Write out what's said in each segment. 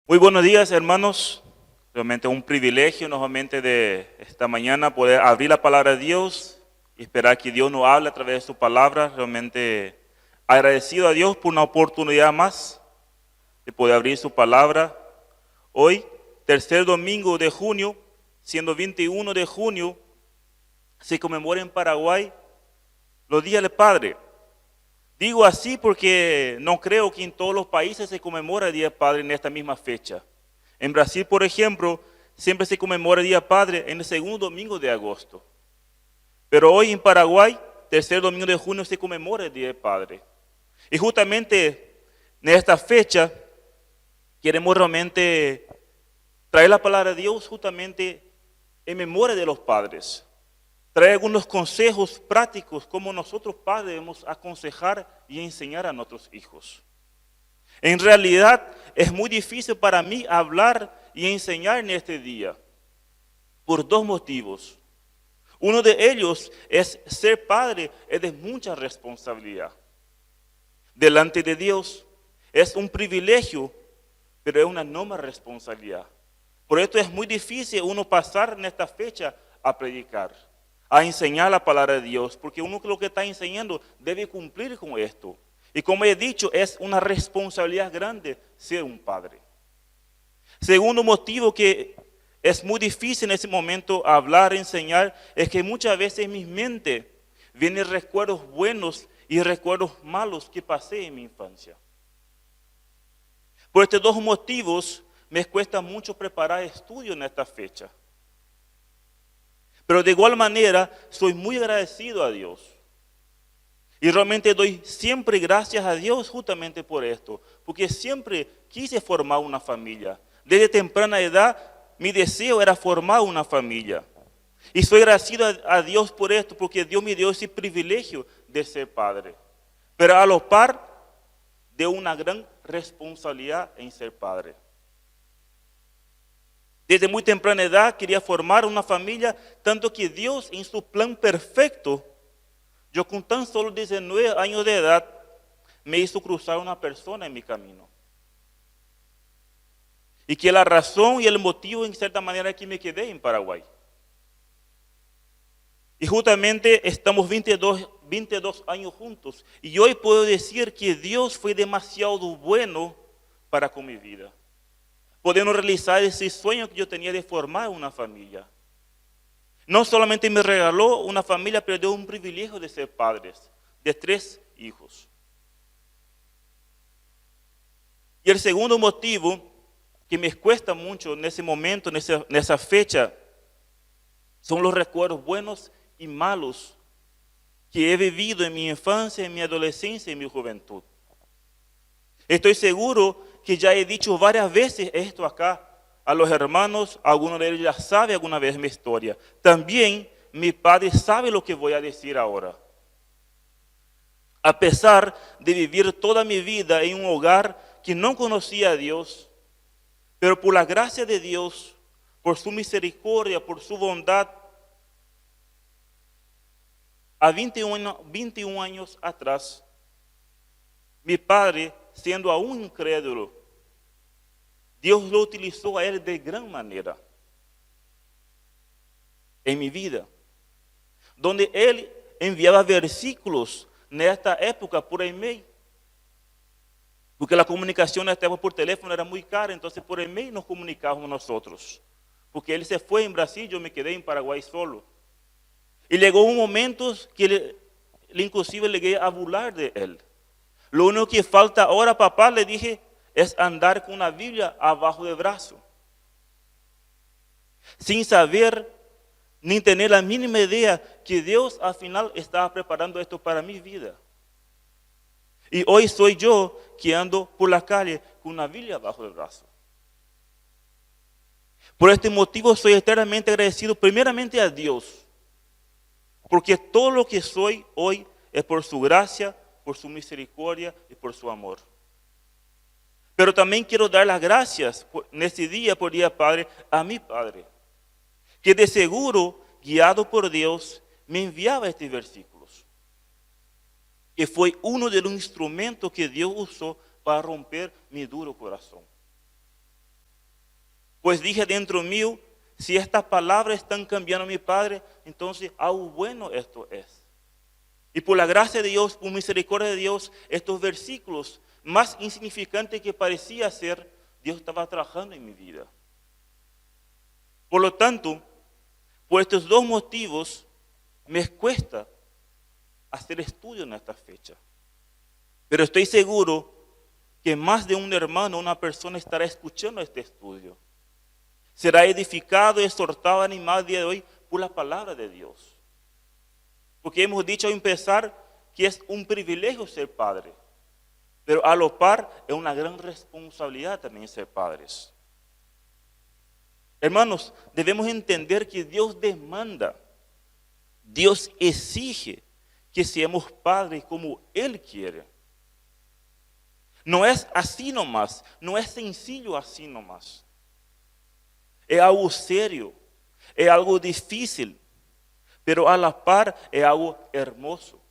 Muy buenos días, hermanos. Realmente un privilegio nuevamente de esta mañana poder abrir la palabra de Dios y esperar que Dios nos hable a través de su palabra. Realmente agradecido a Dios por una oportunidad más de poder abrir su palabra. Hoy, tercer domingo de junio, siendo 21 de junio, se conmemora en Paraguay los Días del Padre. Digo así porque no creo que en todos los países se conmemora el Día del Padre en esta misma fecha. En Brasil, por ejemplo, siempre se conmemora el Día del Padre en el segundo domingo de agosto. Pero hoy en Paraguay, tercer domingo de junio, se conmemora el Día del Padre. Y justamente en esta fecha queremos realmente traer la palabra de Dios justamente en memoria de los padres. Traer algunos consejos prácticos como nosotros padres debemos aconsejar y enseñar a nuestros hijos. En realidad es muy difícil para mí hablar y enseñar en este día por dos motivos. Uno de ellos es ser padre es de mucha responsabilidad. Delante de Dios es un privilegio, pero es una enorme responsabilidad. Por esto es muy difícil uno pasar en esta fecha a predicar, a enseñar la palabra de Dios, porque uno lo que está enseñando debe cumplir con esto. Y como he dicho, es una responsabilidad grande ser un padre. Segundo motivo que es muy difícil en ese momento hablar, enseñar, es que muchas veces en mi mente vienen recuerdos buenos y recuerdos malos que pasé en mi infancia. Por estos dos motivos me cuesta mucho preparar estudio en esta fecha. Pero de igual manera, soy muy agradecido a Dios. Y realmente doy siempre gracias a Dios justamente por esto. Porque siempre quise formar una familia. Desde temprana edad, mi deseo era formar una familia. Y soy agradecido a Dios por esto, porque Dios me dio ese privilegio de ser padre. Pero a la par de una gran responsabilidad en ser padre. Desde muy temprana edad quería formar una familia, tanto que Dios en su plan perfecto, yo con tan solo 19 años de edad, me hizo cruzar una persona en mi camino. Y que la razón y el motivo en cierta manera es que me quedé en Paraguay. Y justamente estamos 22 años juntos. Y hoy puedo decir que Dios fue demasiado bueno para con mi vida. Podemos realizar ese sueño que yo tenía de formar una familia. No solamente me regaló una familia, pero dio un privilegio de ser padres, de 3 hijos. Y el segundo motivo que me cuesta mucho en ese momento, en esa fecha, son los recuerdos buenos y malos que he vivido en mi infancia, en mi adolescencia y en mi juventud. Estoy seguro que ya he dicho varias veces esto acá a los hermanos, algunos de ellos ya saben alguna vez mi historia. También mi padre sabe lo que voy a decir ahora. A pesar de vivir toda mi vida en un hogar que no conocía a Dios, pero por la gracia de Dios, por su misericordia, por su bondad, a 21 años atrás, mi padre, siendo aún incrédulo, Dios lo utilizó a él de gran manera en mi vida, donde él enviaba versículos en esta época por email, porque la comunicación en esta época por teléfono era muy cara, entonces por email nos comunicábamos nosotros, porque él se fue en Brasil, yo me quedé en Paraguay solo. Y llegó un momento que inclusive llegué a burlar de él. Lo único que falta ahora, papá, le dije, es andar con una Biblia abajo del brazo. Sin saber ni tener la mínima idea que Dios al final estaba preparando esto para mi vida. Y hoy soy yo que ando por la calle con una Biblia abajo del brazo. Por este motivo soy eternamente agradecido primeramente a Dios. Porque todo lo que soy hoy es por su gracia, por su misericordia y por su amor. Pero también quiero dar las gracias en este día, por Día Padre, a mi Padre, que de seguro, guiado por Dios, me enviaba estos versículos. Que fue uno de los instrumentos que Dios usó para romper mi duro corazón. Pues dije dentro mío, si estas palabras están cambiando a mi Padre, entonces algo bueno esto es. Y por la gracia de Dios, por misericordia de Dios, estos versículos, más insignificantes que parecía ser, Dios estaba trabajando en mi vida. Por lo tanto, por estos dos motivos, me cuesta hacer estudio en esta fecha. Pero estoy seguro que más de un hermano, una persona estará escuchando este estudio. Será edificado, exhortado, animado el día de hoy por la palabra de Dios. Porque hemos dicho al empezar que es un privilegio ser padre. Pero a lo par es una gran responsabilidad también ser padres. Hermanos, debemos entender que Dios demanda, Dios exige que seamos padres como Él quiere. No es así nomás, no es sencillo así nomás. Es algo serio, es algo difícil, pero a la par es algo hermoso,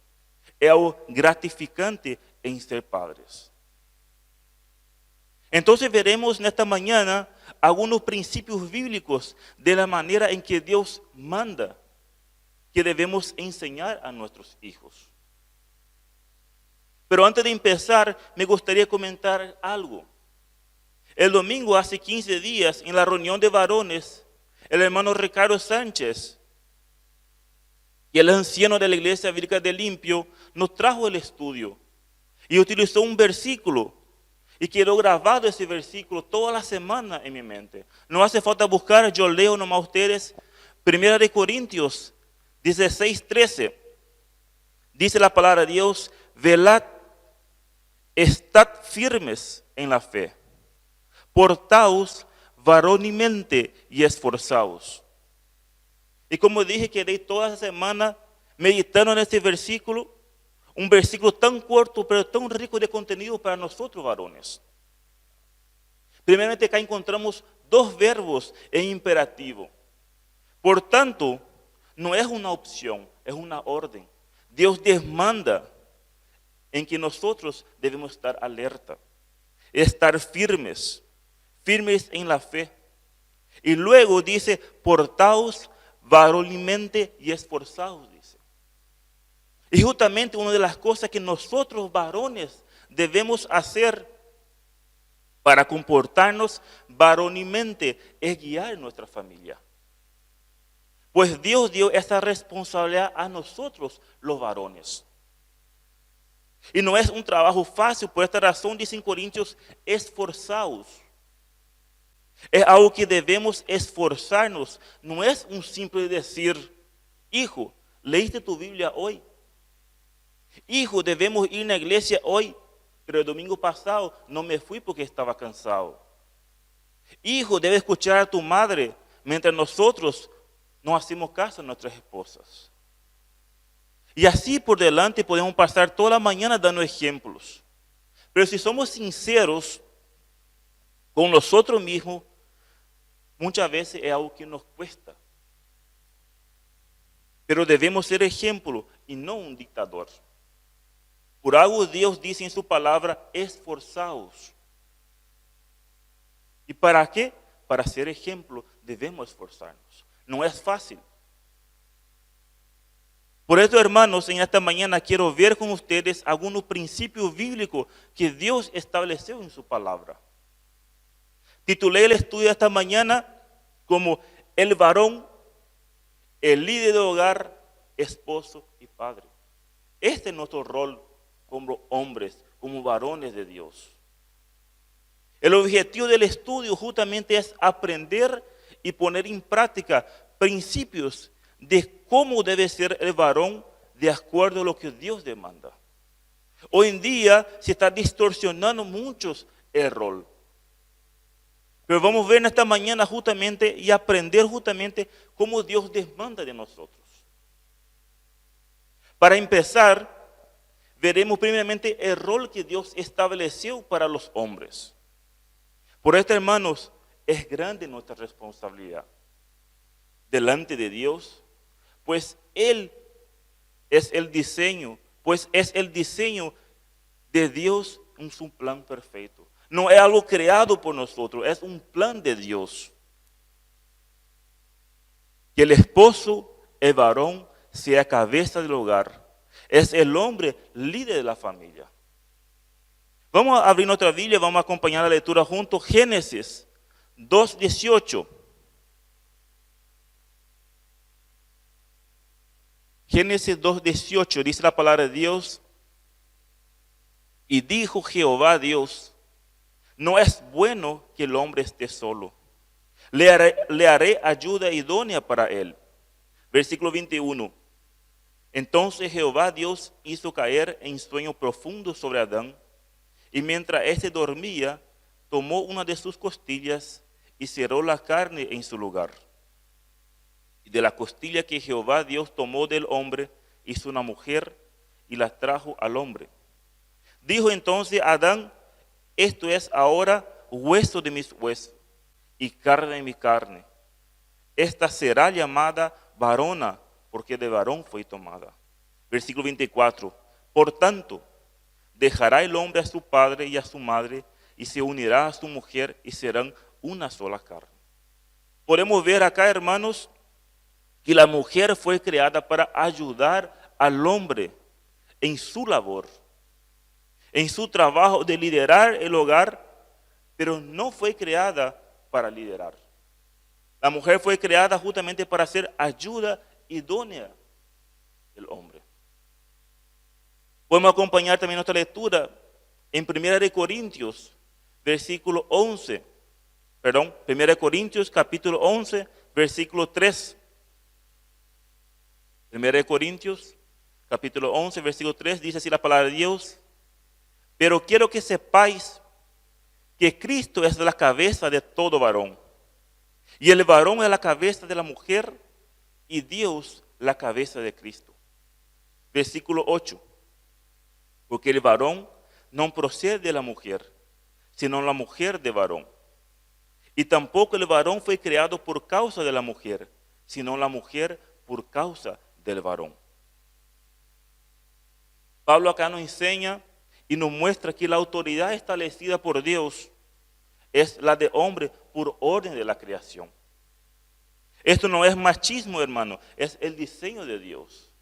es algo gratificante en ser padres. Entonces veremos en esta mañana algunos principios bíblicos de la manera en que Dios manda que debemos enseñar a nuestros hijos. Pero antes de empezar, me gustaría comentar algo. El domingo, hace 15 días, en la reunión de varones, el hermano Ricardo Sánchez y el anciano de la Iglesia Bíblica de Limpio nos trajo el estudio y utilizó un versículo y quedó grabado ese versículo toda la semana en mi mente. No hace falta buscar, yo leo nomás a ustedes. 1 Corintios 16:13 dice la palabra de Dios: velad, estad firmes en la fe, portaos varonilmente y esforzaos. Y como dije, quedé toda la semana meditando en este versículo, un versículo tan corto pero tan rico de contenido para nosotros varones. Primeramente acá encontramos dos verbos en imperativo. Por tanto, no es una opción, es una orden. Dios demanda en que nosotros debemos estar alerta, estar firmes en la fe. Y luego dice, portaos varonilmente y esforzaos, dice. Y justamente una de las cosas que nosotros varones debemos hacer para comportarnos varonilmente es guiar nuestra familia. Pues Dios dio esa responsabilidad a nosotros los varones. Y no es un trabajo fácil, por esta razón dice en Corintios, esforzaos. Es algo que debemos esforzarnos. No es un simple decir, hijo, ¿leíste tu Biblia hoy? Hijo, debemos ir a la iglesia hoy, pero el domingo pasado no me fui porque estaba cansado. Hijo, debes escuchar a tu madre, mientras nosotros no hacemos caso a nuestras esposas. Y así por delante podemos pasar toda la mañana dando ejemplos. Pero si somos sinceros con nosotros mismos, muchas veces es algo que nos cuesta. Pero debemos ser ejemplo y no un dictador. Por algo Dios dice en su palabra, esforzaos. ¿Y para qué? Para ser ejemplo debemos esforzarnos. No es fácil. Por eso, hermanos, en esta mañana quiero ver con ustedes algunos principios bíblicos que Dios estableció en su palabra. Titulé el estudio de esta mañana como el varón, el líder de hogar, esposo y padre. Este es nuestro rol como hombres, como varones de Dios. El objetivo del estudio justamente es aprender y poner en práctica principios de cómo debe ser el varón de acuerdo a lo que Dios demanda. Hoy en día se está distorsionando mucho el rol. Pero vamos a ver en esta mañana justamente y aprender justamente cómo Dios demanda de nosotros. Para empezar, veremos primeramente el rol que Dios estableció para los hombres. Por esto, hermanos, es grande nuestra responsabilidad delante de Dios, pues Él es el diseño, de Dios en su plan perfecto. No es algo creado por nosotros, es un plan de Dios. que el esposo, el varón, sea cabeza del hogar. Es el hombre líder de la familia. Vamos a abrir nuestra Biblia, vamos a acompañar la lectura juntos. Génesis 2:18. Génesis 2:18 dice la palabra de Dios. Y dijo Jehová Dios, no es bueno que el hombre esté solo. Le haré ayuda idónea para él. Versículo 21. Entonces Jehová Dios hizo caer en sueño profundo sobre Adán, y mientras éste dormía, tomó una de sus costillas y cerró la carne en su lugar. Y de la costilla que Jehová Dios tomó del hombre, hizo una mujer y la trajo al hombre. Dijo entonces Adán, esto es ahora hueso de mis huesos y carne de mi carne. Esta será llamada varona, porque de varón fue tomada. Versículo 24. Por tanto, dejará el hombre a su padre y a su madre, y se unirá a su mujer, y serán una sola carne. Podemos ver acá, hermanos, que la mujer fue creada para ayudar al hombre en su labor, en su trabajo de liderar el hogar, pero no fue creada para liderar. La mujer fue creada justamente para ser ayuda idónea del hombre. Podemos acompañar también nuestra lectura en 1 Corintios, versículo 11. 1 Corintios, capítulo 11, versículo 3. 1 Corintios, capítulo 11, versículo 3, dice así la palabra de Dios. Pero quiero que sepáis que Cristo es la cabeza de todo varón, y el varón es la cabeza de la mujer, y Dios la cabeza de Cristo. Versículo 8. Porque el varón no procede de la mujer, sino la mujer de varón. Y tampoco el varón fue creado por causa de la mujer, sino la mujer por causa del varón. Pablo acá nos enseña y nos muestra que la autoridad establecida por Dios es la de hombre por orden de la creación. Esto no es machismo, hermano, es el diseño de Dios.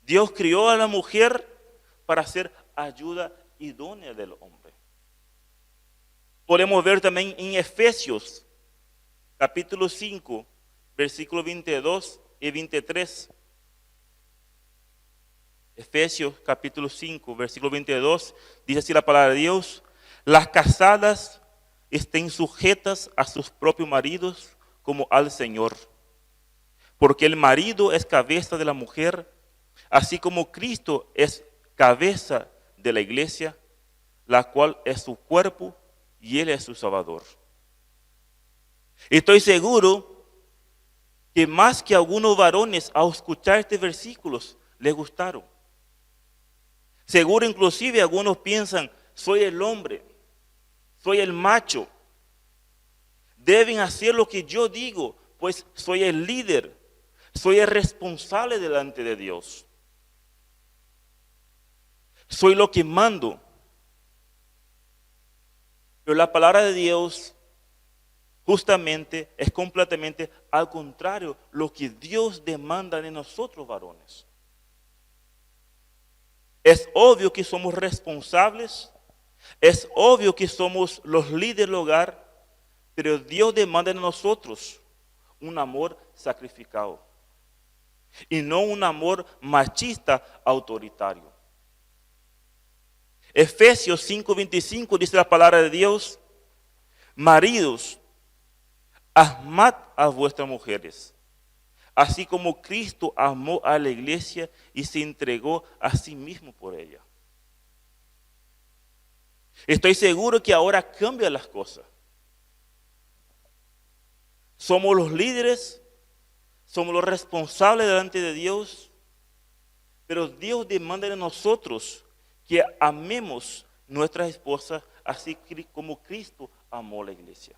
Dios crió a la mujer para ser ayuda idónea del hombre. Podemos ver también en Efesios, capítulo 5, versículos 22 y 23. Efesios, capítulo 5, versículo 22, dice así la palabra de Dios. Las casadas estén sujetas a sus propios maridos como al Señor. Porque el marido es cabeza de la mujer, así como Cristo es cabeza de la iglesia, la cual es su cuerpo y Él es su Salvador. Estoy seguro que más que algunos varones al escuchar estos versículos les gustaron. Seguro inclusive algunos piensan, soy el hombre, soy el macho, deben hacer lo que yo digo, pues soy el líder, soy el responsable delante de Dios. Soy lo que mando. Pero la palabra de Dios justamente es completamente al contrario, lo que Dios demanda de nosotros varones. Es obvio que somos responsables, es obvio que somos los líderes del hogar, pero Dios demanda de nosotros un amor sacrificado y no un amor machista autoritario. Efesios 5:25 dice la palabra de Dios, maridos, amad a vuestras mujeres, así como Cristo amó a la iglesia y se entregó a sí mismo por ella. Estoy seguro que ahora cambian las cosas. Somos los líderes, somos los responsables delante de Dios, pero Dios demanda de nosotros que amemos nuestras esposas así como Cristo amó la iglesia.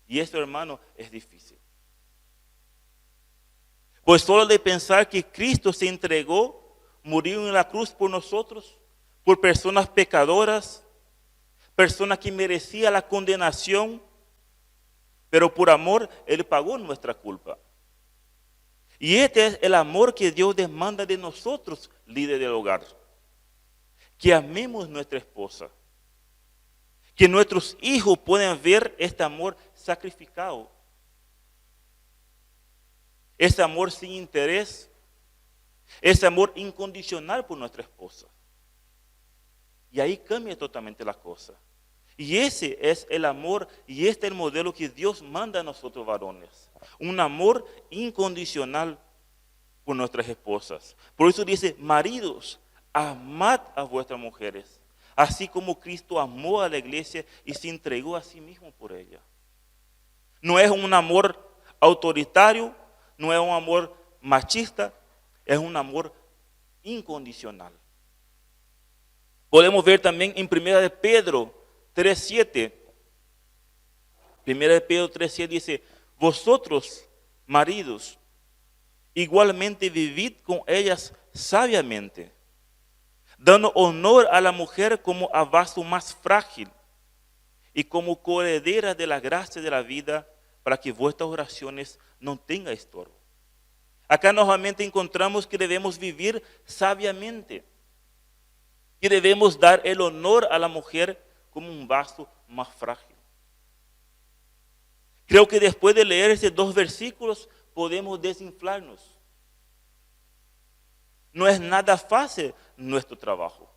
Y esto, hermano, es difícil. Pues solo de pensar que Cristo se entregó, murió en la cruz por nosotros, por personas pecadoras, personas que merecían la condenación, pero por amor Él pagó nuestra culpa. Y este es el amor que Dios demanda de nosotros, líderes del hogar. Que amemos a nuestra esposa. Que nuestros hijos puedan ver este amor sacrificado. Ese amor sin interés. Ese amor incondicional por nuestra esposa. Y ahí cambia totalmente la cosa. Y ese es el amor y este es el modelo que Dios manda a nosotros varones. Un amor incondicional por nuestras esposas. Por eso dice, maridos, amad a vuestras mujeres, así como Cristo amó a la iglesia y se entregó a sí mismo por ella. No es un amor autoritario, no es un amor machista, es un amor incondicional. Podemos ver también en 1 de Pedro 3:7. 1 de Pedro 3:7 dice, vosotros, maridos, igualmente vivid con ellas sabiamente, dando honor a la mujer como a vaso más frágil y como coheredera de la gracia de la vida, para que vuestras oraciones no tengan estorbo. Acá nuevamente encontramos que debemos vivir sabiamente, que debemos dar el honor a la mujer como un vaso más frágil. Creo que después de leer estos dos versículos podemos desinflarnos. No es nada fácil nuestro trabajo.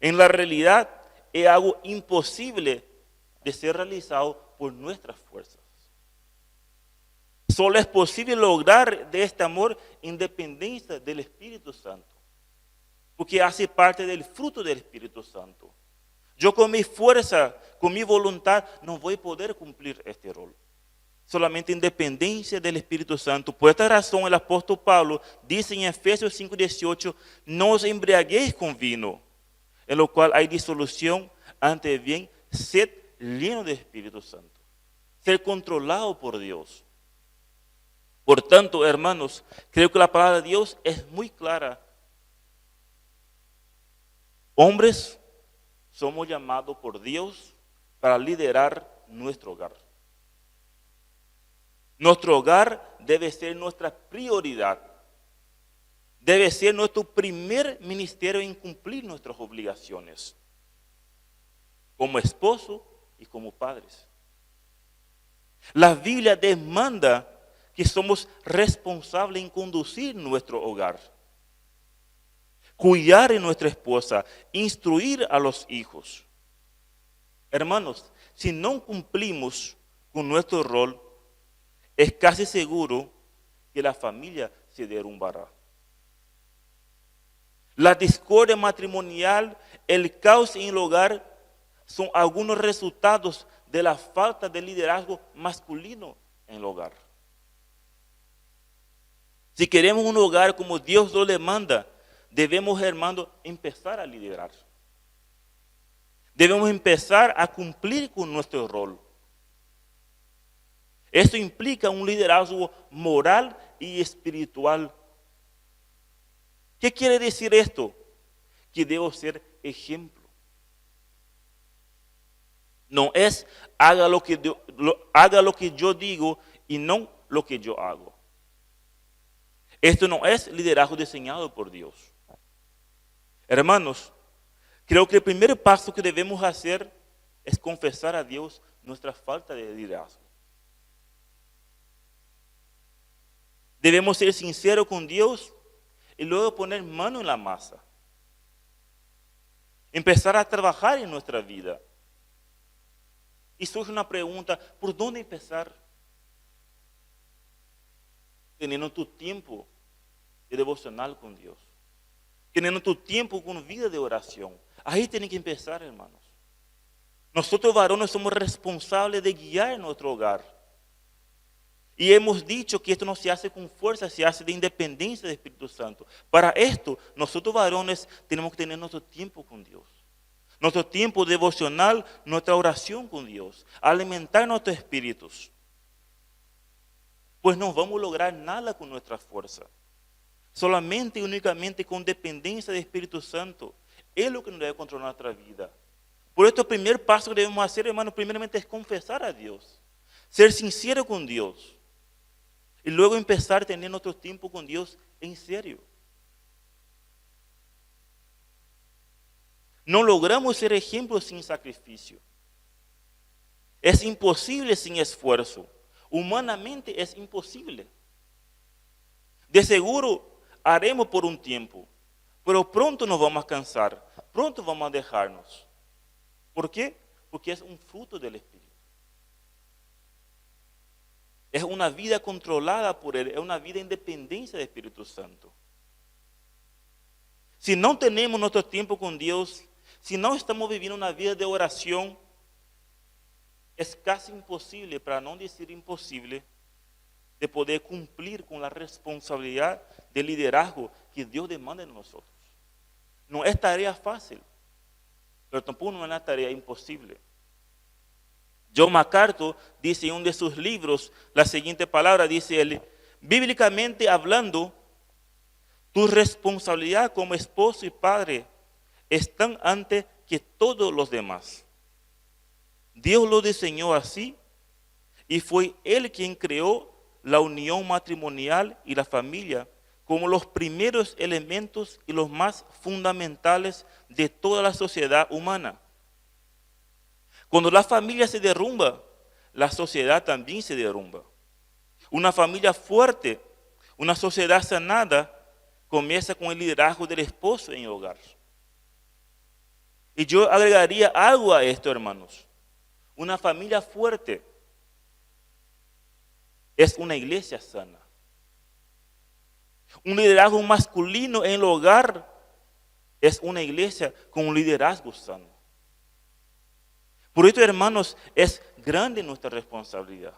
En la realidad es algo imposible de ser realizado por nuestras fuerzas. Solo es posible lograr de este amor independencia del Espíritu Santo, porque hace parte del fruto del Espíritu Santo. Yo con mi fuerza, con mi voluntad, no voy a poder cumplir este rol. Solamente independencia del Espíritu Santo. Por esta razón el apóstol Pablo dice en Efesios 5:18, no os embriaguéis con vino, en lo cual hay disolución, antes bien, sed lleno del Espíritu Santo. Ser controlado por Dios. Por tanto, hermanos, creo que la palabra de Dios es muy clara. Hombres, somos llamados por Dios para liderar nuestro hogar. Nuestro hogar debe ser nuestra prioridad. Debe ser nuestro primer ministerio en cumplir nuestras obligaciones. Como esposo y como padres. La Biblia demanda que somos responsables en conducir nuestro hogar. Cuidar de nuestra esposa, instruir a los hijos. Hermanos, si no cumplimos con nuestro rol, es casi seguro que la familia se derrumbará. La discordia matrimonial, el caos en el hogar, son algunos resultados de la falta de liderazgo masculino en el hogar. Si queremos un hogar como Dios lo demanda, debemos, hermanos, empezar a liderar. Debemos empezar a cumplir con nuestro rol. Esto implica un liderazgo moral y espiritual. ¿Qué quiere decir esto? Que debo ser ejemplo. No es haga lo que yo digo y no lo que yo hago. Esto no es liderazgo diseñado por Dios. Hermanos, creo que el primer paso que debemos hacer es confesar a Dios nuestra falta de liderazgo. Debemos ser sinceros con Dios y luego poner mano en la masa. Empezar a trabajar en nuestra vida. Y surge una pregunta, ¿por dónde empezar? Teniendo tu tiempo de devocional con Dios. Teniendo tu tiempo con vida de oración. Ahí tiene que empezar, hermanos. Nosotros varones somos responsables de guiar nuestro hogar. Y hemos dicho que esto no se hace con fuerza, se hace de independencia del Espíritu Santo. Para esto, nosotros varones tenemos que tener nuestro tiempo con Dios. Nuestro tiempo devocional, nuestra oración con Dios. Alimentar nuestros espíritus. Pues no vamos a lograr nada con nuestra fuerza. Solamente y únicamente con dependencia del Espíritu Santo. Es lo que nos debe controlar nuestra vida. Por esto el primer paso que debemos hacer, hermanos, primeramente es confesar a Dios. Ser sincero con Dios. Y luego empezar a tener nuestro tiempo con Dios en serio. No logramos ser ejemplos sin sacrificio. Es imposible sin esfuerzo. Humanamente es imposible. De seguro haremos por un tiempo, pero pronto nos vamos a cansar, pronto vamos a dejarnos. ¿Por qué? Porque es un fruto del Espíritu. Es una vida controlada por Él, es una vida en dependencia del Espíritu Santo. Si no tenemos nuestro tiempo con Dios, si no estamos viviendo una vida de oración, es casi imposible, para no decir imposible, de poder cumplir con la responsabilidad de liderazgo que Dios demanda de nosotros. No es tarea fácil, pero tampoco no es una tarea imposible. John MacArthur dice en uno de sus libros la siguiente palabra, dice él: bíblicamente hablando, tu responsabilidad como esposo y padre están antes que todos los demás. Dios lo diseñó así y fue Él quien creó la unión matrimonial y la familia como los primeros elementos y los más fundamentales de toda la sociedad humana. Cuando la familia se derrumba, la sociedad también se derrumba. Una familia fuerte, una sociedad sanada, comienza con el liderazgo del esposo en el hogar. Y yo agregaría algo a esto, hermanos. Una familia fuerte es una iglesia sana. Un liderazgo masculino en el hogar es una iglesia con un liderazgo sano. Por esto, hermanos, es grande nuestra responsabilidad.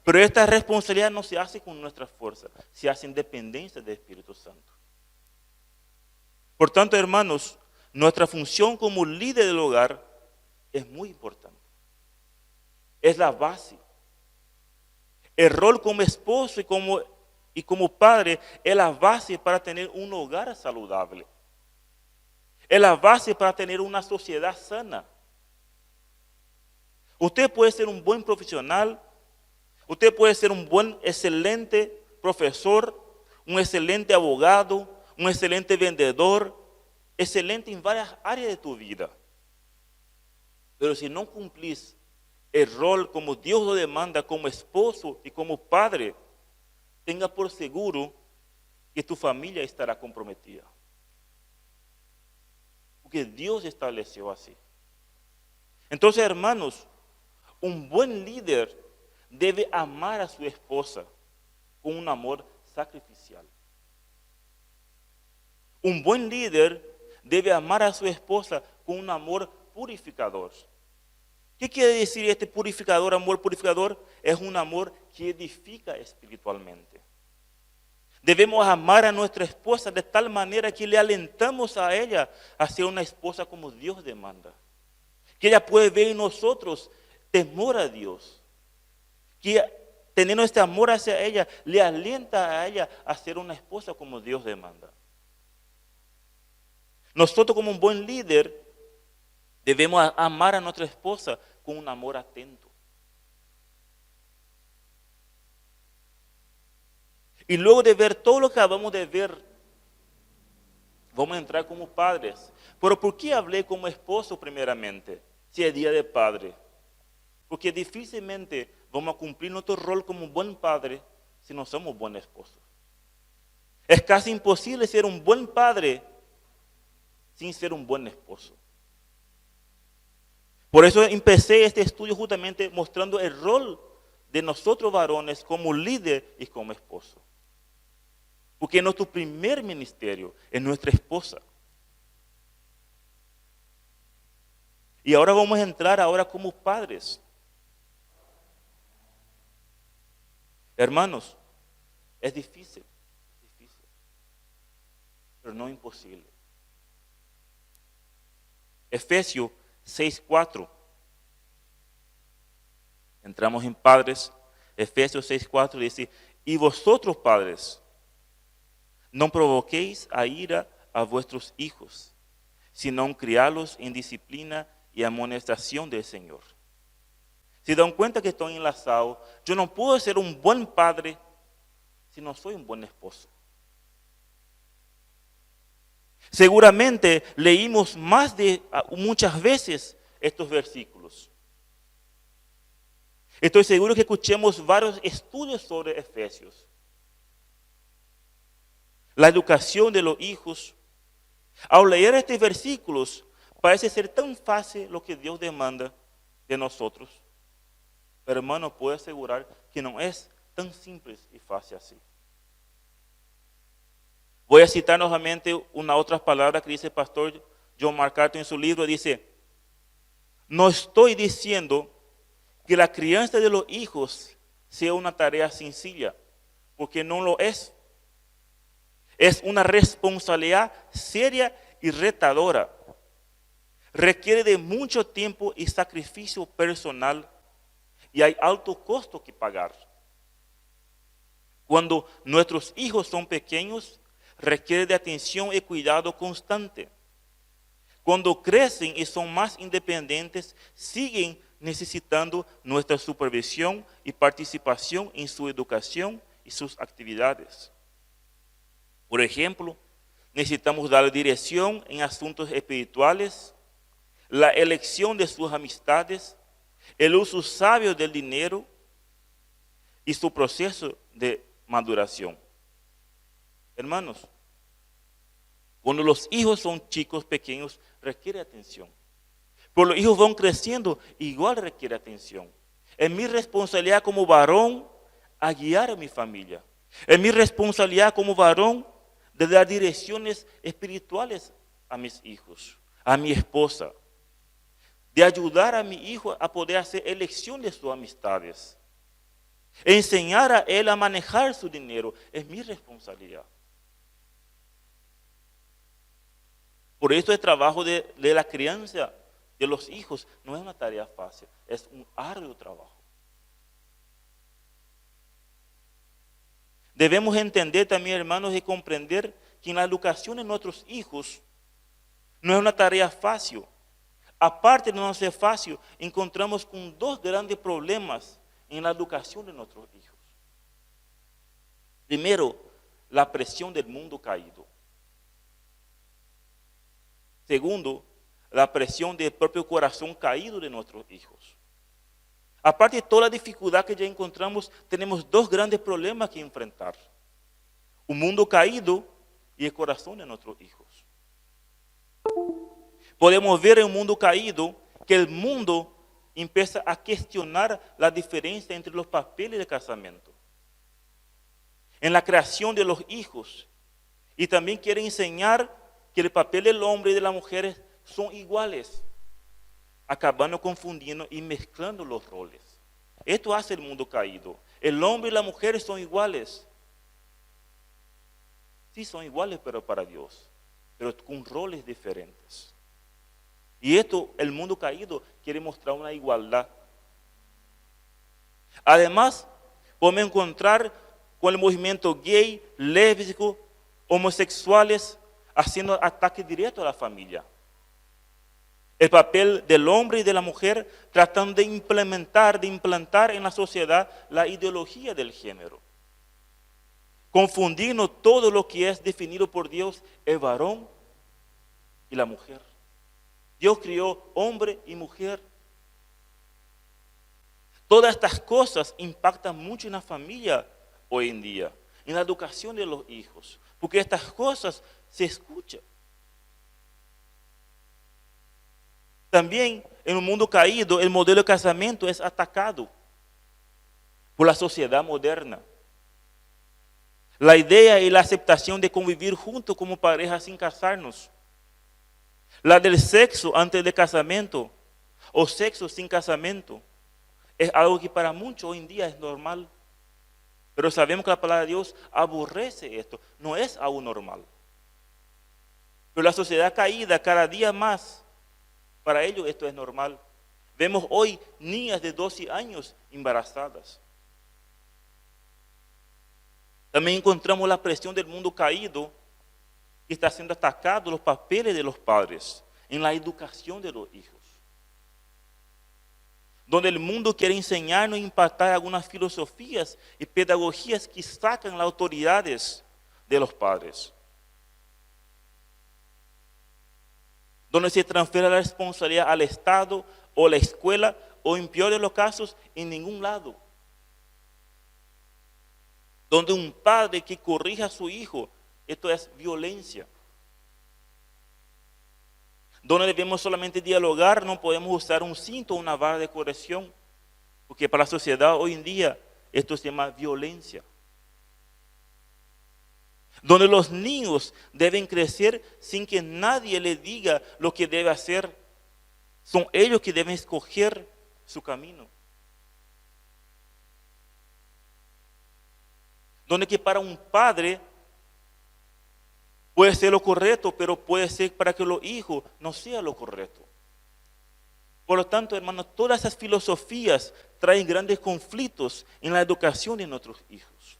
Pero esta responsabilidad no se hace con nuestra fuerza, se hace en dependencia del Espíritu Santo. Por tanto, hermanos, nuestra función como líder del hogar es muy importante. Es la base. El rol como esposo y como padre es la base para tener un hogar saludable. Es la base para tener una sociedad sana. Usted puede ser un buen profesional, usted puede ser un buen, excelente profesor, un excelente abogado, un excelente vendedor, excelente en varias áreas de tu vida. Pero si no cumplís el rol como Dios lo demanda, como esposo y como padre, tenga por seguro que tu familia estará comprometida. Porque Dios estableció así. Entonces, hermanos, un buen líder debe amar a su esposa con un amor sacrificial. Un buen líder debe amar a su esposa con un amor purificador. ¿Qué quiere decir este purificador, amor purificador? Es un amor que edifica espiritualmente. Debemos amar a nuestra esposa de tal manera que le alentamos a ella a ser una esposa como Dios demanda. Que ella puede ver en nosotros temor a Dios. Que teniendo este amor hacia ella, le alienta a ella a ser una esposa como Dios demanda. Nosotros como un buen líder debemos amar a nuestra esposa con un amor atento. Y luego de ver todo lo que acabamos de ver, vamos a entrar como padres. Pero ¿por qué hablé como esposo primeramente? Si es día de padre. Porque difícilmente vamos a cumplir nuestro rol como un buen padre si no somos buen esposo. Es casi imposible ser un buen padre sin ser un buen esposo. Por eso empecé este estudio justamente mostrando el rol de nosotros varones como líder y como esposo. Porque nuestro primer ministerio es nuestra esposa. Y ahora vamos a entrar ahora como padres. Hermanos, es difícil, pero no imposible. Efesios 6:4. Entramos en padres. Efesios 6:4 dice: y vosotros, padres, no provoquéis a ira a vuestros hijos, sino criadlos en disciplina y amonestación del Señor. Si dan cuenta que estoy enlazado, yo no puedo ser un buen padre si no soy un buen esposo. Seguramente leímos muchas veces estos versículos. Estoy seguro que escuchemos varios estudios sobre Efesios. La educación de los hijos. Al leer estos versículos, parece ser tan fácil lo que Dios demanda de nosotros. Pero hermano, puedo asegurar que no es tan simple y fácil así. Voy a citar nuevamente una otra palabra que dice el pastor John MacArthur en su libro. Dice, no estoy diciendo que la crianza de los hijos sea una tarea sencilla, porque no lo es. Es una responsabilidad seria y retadora. Requiere de mucho tiempo y sacrificio personal y hay alto costo que pagar. Cuando nuestros hijos son pequeños, requiere de atención y cuidado constante. Cuando crecen y son más independientes, siguen necesitando nuestra supervisión y participación en su educación y sus actividades. Por ejemplo, necesitamos dar dirección en asuntos espirituales, la elección de sus amistades, el uso sabio del dinero y su proceso de maduración. Hermanos, cuando los hijos son chicos pequeños, requiere atención. Pero los hijos van creciendo, igual requiere atención. Es mi responsabilidad como varón a guiar a mi familia. Es mi responsabilidad como varón de dar direcciones espirituales a mis hijos, a mi esposa. De ayudar a mi hijo a poder hacer elección de sus amistades. Enseñar a él a manejar su dinero es mi responsabilidad. Por eso el trabajo de la crianza de los hijos no es una tarea fácil, es un arduo trabajo. Debemos entender también, hermanos, y comprender que en la educación de nuestros hijos no es una tarea fácil. Aparte de no ser fácil, encontramos con dos grandes problemas en la educación de nuestros hijos. Primero, la presión del mundo caído. Segundo, la presión del propio corazón caído de nuestros hijos. Aparte de toda la dificultad que ya encontramos, tenemos dos grandes problemas que enfrentar. Un mundo caído y el corazón de nuestros hijos. Podemos ver en un mundo caído que el mundo empieza a cuestionar la diferencia entre los papeles de casamiento. En la creación de los hijos. Y también quiere enseñar que el papel del hombre y de la mujer son iguales, acabando confundiendo y mezclando los roles. Esto hace el mundo caído. El hombre y la mujer son iguales. Sí, son iguales, pero para Dios, pero con roles diferentes. Y esto, el mundo caído quiere mostrar una igualdad. Además, podemos encontrar con el movimiento gay, lésbico, homosexuales, haciendo ataques directos a la familia. El papel del hombre y de la mujer tratando de implantar en la sociedad la ideología del género. Confundiendo todo lo que es definido por Dios, el varón y la mujer. Dios crió hombre y mujer. Todas estas cosas impactan mucho en la familia hoy en día, en la educación de los hijos, porque estas cosas se escuchan. También en un mundo caído, el modelo de casamiento es atacado por la sociedad moderna. La idea y la aceptación de convivir juntos como pareja sin casarnos. La del sexo antes del casamiento o sexo sin casamiento. Es algo que para muchos hoy en día es normal. Pero sabemos que la palabra de Dios aborrece esto. No es algo normal. Pero la sociedad caída cada día más, para ellos esto es normal. Vemos hoy niñas de 12 años embarazadas. También encontramos la presión del mundo caído que está siendo atacado los papeles de los padres en la educación de los hijos. donde el mundo quiere enseñarnos e impactar algunas filosofías y pedagogías que sacan las autoridades de los padres, donde se transfiere la responsabilidad al Estado o la escuela, o en peor de los casos, en ningún lado. Donde un padre que corrija a su hijo, esto es violencia. Donde debemos solamente dialogar, no podemos usar un cinto o una vara de corrección, porque para la sociedad hoy en día esto se llama violencia. Donde los niños deben crecer sin que nadie les diga lo que debe hacer. Son ellos que deben escoger su camino. Donde que para un padre puede ser lo correcto, pero puede ser para que los hijos no sea lo correcto. Por lo tanto, hermanos, todas esas filosofías traen grandes conflictos en la educación de nuestros hijos.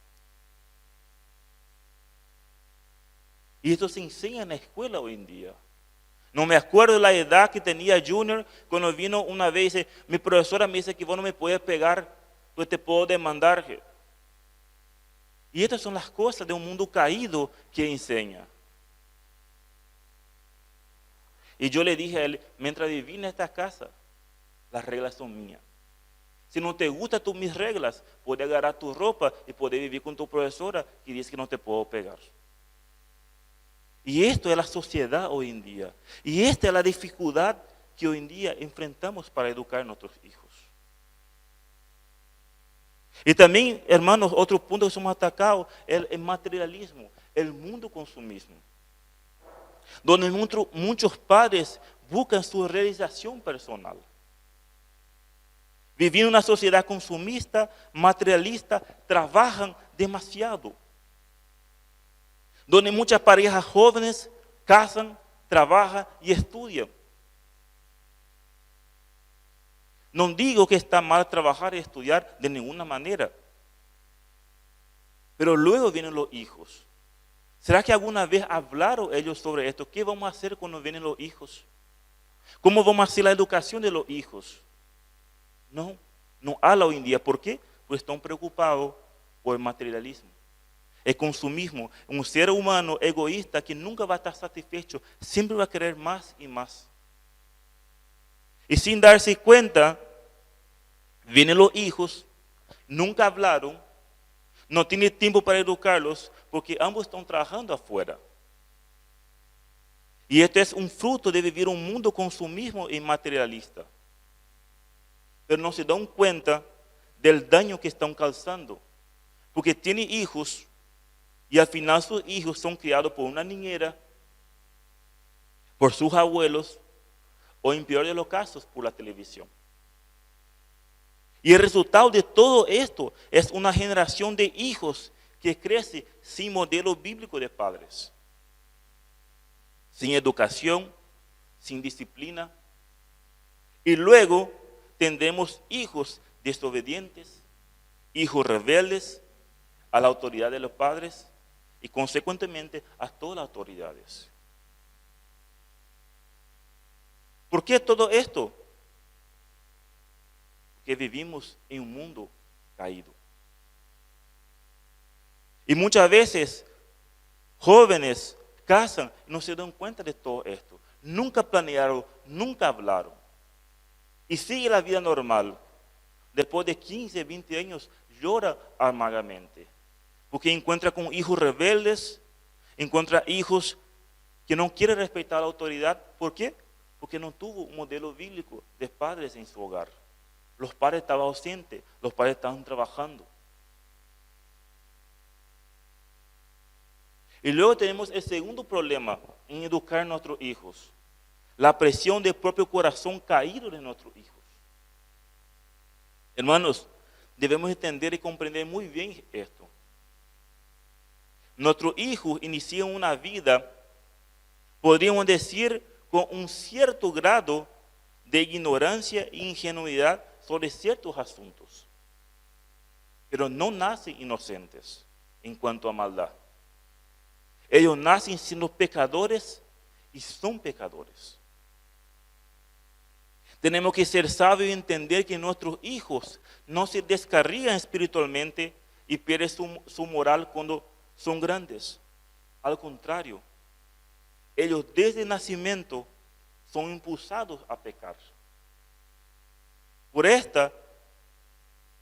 Y esto se enseña en la escuela hoy en día. No me acuerdo de la edad que tenía Junior cuando vino una vez y dice, mi profesora me dice que vos no me puedes pegar, pues te puedo demandar. Y estas son las cosas de un mundo caído que enseña. Y yo le dije a él, mientras viví en esta casa, las reglas son mías. Si no te gustan mis reglas, puedes agarrar tu ropa y puedes vivir con tu profesora que dice que no te puedo pegar. Y esto es la sociedad hoy en día. Y esta es la dificultad que hoy en día enfrentamos para educar a nuestros hijos. Y también, hermanos, otro punto que somos atacados es el materialismo, el mundo consumismo. Donde muchos padres buscan su realización personal. Viviendo en una sociedad consumista, materialista, trabajan demasiado. Donde muchas parejas jóvenes casan, trabajan y estudian. No digo que está mal trabajar y estudiar de ninguna manera. Pero luego vienen los hijos. ¿Será que alguna vez hablaron ellos sobre esto? ¿Qué vamos a hacer cuando vienen los hijos? ¿Cómo vamos a hacer la educación de los hijos? No habla hoy en día. ¿Por qué? Pues están preocupados por el materialismo. El consumismo, un ser humano egoísta que nunca va a estar satisfecho, siempre va a querer más y más. Y sin darse cuenta, vienen los hijos, nunca hablaron, no tiene tiempo para educarlos, porque ambos están trabajando afuera. Y esto es un fruto de vivir un mundo consumismo y materialista. Pero no se dan cuenta del daño que están causando, porque tienen hijos, y al final sus hijos son criados por una niñera, por sus abuelos, o en peor de los casos, por la televisión. Y el resultado de todo esto es una generación de hijos que crece sin modelo bíblico de padres. Sin educación, sin disciplina. Y luego tendremos hijos desobedientes, hijos rebeldes a la autoridad de los padres y consecuentemente a todas las autoridades. ¿Por qué todo esto? Porque vivimos en un mundo caído. Y muchas veces jóvenes casan y no se dan cuenta de todo esto. Nunca planearon, nunca hablaron. Y sigue la vida normal. Después de 15, 20 años llora amargamente. Porque encuentra con hijos rebeldes, encuentra hijos que no quieren respetar la autoridad. ¿Por qué? Porque no tuvo un modelo bíblico de padres en su hogar. Los padres estaban ausentes, los padres estaban trabajando. Y luego tenemos el segundo problema en educar a nuestros hijos. La presión del propio corazón caído de nuestros hijos. Hermanos, debemos entender y comprender muy bien esto. Nuestros hijos inician una vida, podríamos decir, con un cierto grado de ignorancia e ingenuidad sobre ciertos asuntos. Pero no nacen inocentes en cuanto a maldad. Ellos nacen siendo pecadores y son pecadores. Tenemos que ser sabios y entender que nuestros hijos no se descarrían espiritualmente y pierden su moral cuando son grandes. Al contrario, ellos desde el nacimiento son impulsados a pecar. Por esta,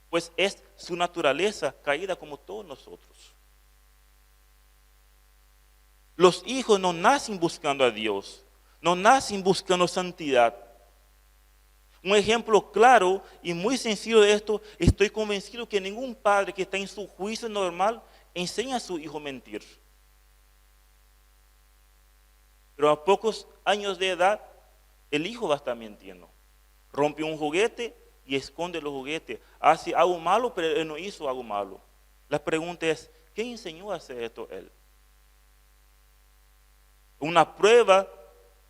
pues es su naturaleza caída como todos nosotros. Los hijos no nacen buscando a Dios, no nacen buscando santidad. Un ejemplo claro y muy sencillo de esto, estoy convencido que ningún padre que está en su juicio normal enseña a su hijo a mentir. Pero a pocos años de edad, el hijo va a estar mintiendo. Rompe un juguete y esconde los juguetes. Hace algo malo, pero él no hizo algo malo. La pregunta es, ¿quién enseñó a hacer esto él? Una prueba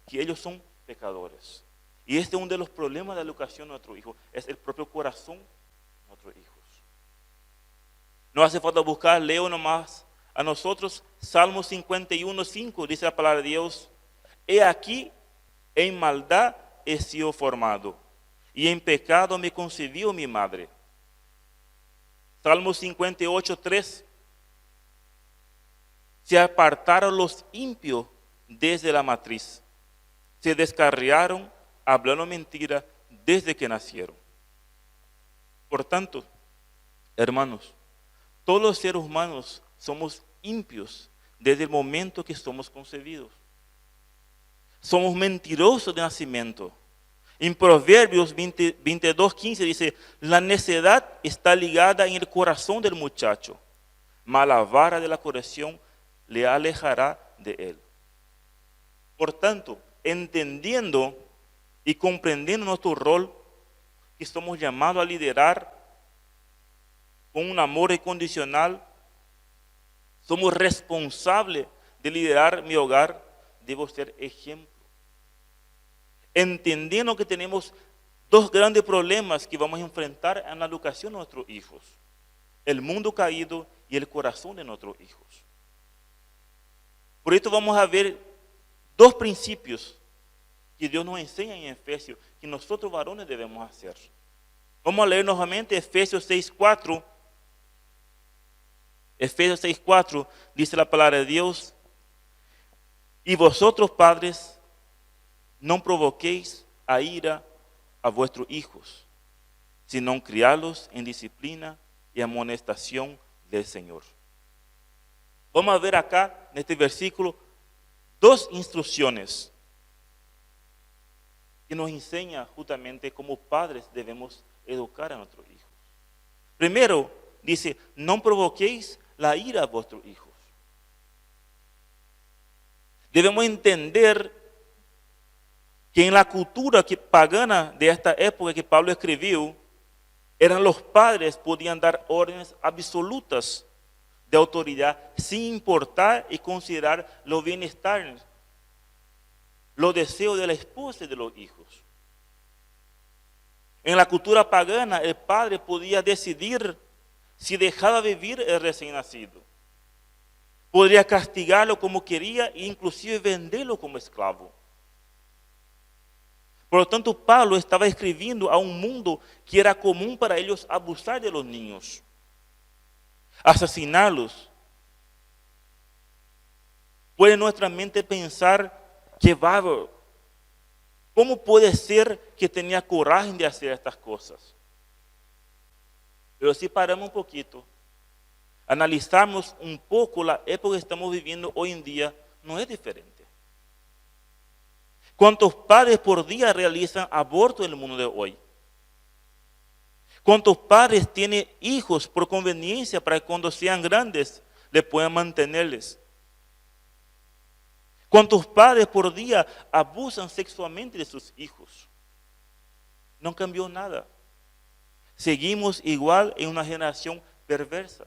que ellos son pecadores. Y este es uno de los problemas de la educación de nuestros hijos, es el propio corazón de nuestros hijos. No hace falta buscar, leo nomás a nosotros, Salmo 51:5, dice la palabra de Dios, he aquí, en maldad he sido formado, y en pecado me concibió mi madre. Salmo 58:3, se apartaron los impios desde la matriz, se descarriaron hablando mentira desde que nacieron. Por tanto, hermanos, todos los seres humanos somos impios desde el momento que somos concebidos. Somos mentirosos de nacimiento. En Proverbios 22:15 dice, la necedad está ligada en el corazón del muchacho, mas la vara de la corrección le alejará de él. Por tanto, entendiendo y comprendiendo nuestro rol, que somos llamados a liderar con un amor incondicional, somos responsables de liderar mi hogar, debo ser ejemplo. Entendiendo que tenemos dos grandes problemas que vamos a enfrentar en la educación de nuestros hijos: el mundo caído y el corazón de nuestros hijos. Por esto vamos a ver dos principios que Dios nos enseña en Efesios, que nosotros varones debemos hacer. Vamos a leer nuevamente Efesios 6:4. Efesios 6:4 dice la palabra de Dios, y vosotros padres, no provoquéis a ira a vuestros hijos, sino criarlos en disciplina y amonestación del Señor. Vamos a ver acá en este versículo dos instrucciones que nos enseña justamente cómo padres debemos educar a nuestros hijos. Primero, dice, no provoquéis la ira a vuestros hijos. Debemos entender que en la cultura pagana de esta época que Pablo escribió, eran los padres podían dar órdenes absolutas de autoridad sin importar y considerar los bienestares, los deseos de la esposa y de los hijos. En la cultura pagana, el padre podía decidir si dejaba vivir el recién nacido. Podría castigarlo como quería e inclusive venderlo como esclavo. Por lo tanto, Pablo estaba escribiendo a un mundo que era común para ellos abusar de los niños, asesinarlos. Puede nuestra mente pensar que bárbaro, ¿cómo puede ser que tenía coraje de hacer estas cosas? Pero si paramos un poquito, analizamos un poco la época que estamos viviendo hoy en día, no es diferente. ¿Cuántos padres por día realizan aborto en el mundo de hoy? ¿Cuántos padres tienen hijos por conveniencia para que cuando sean grandes le puedan mantenerles? ¿Cuántos padres por día abusan sexualmente de sus hijos? No cambió nada. Seguimos igual en una generación perversa.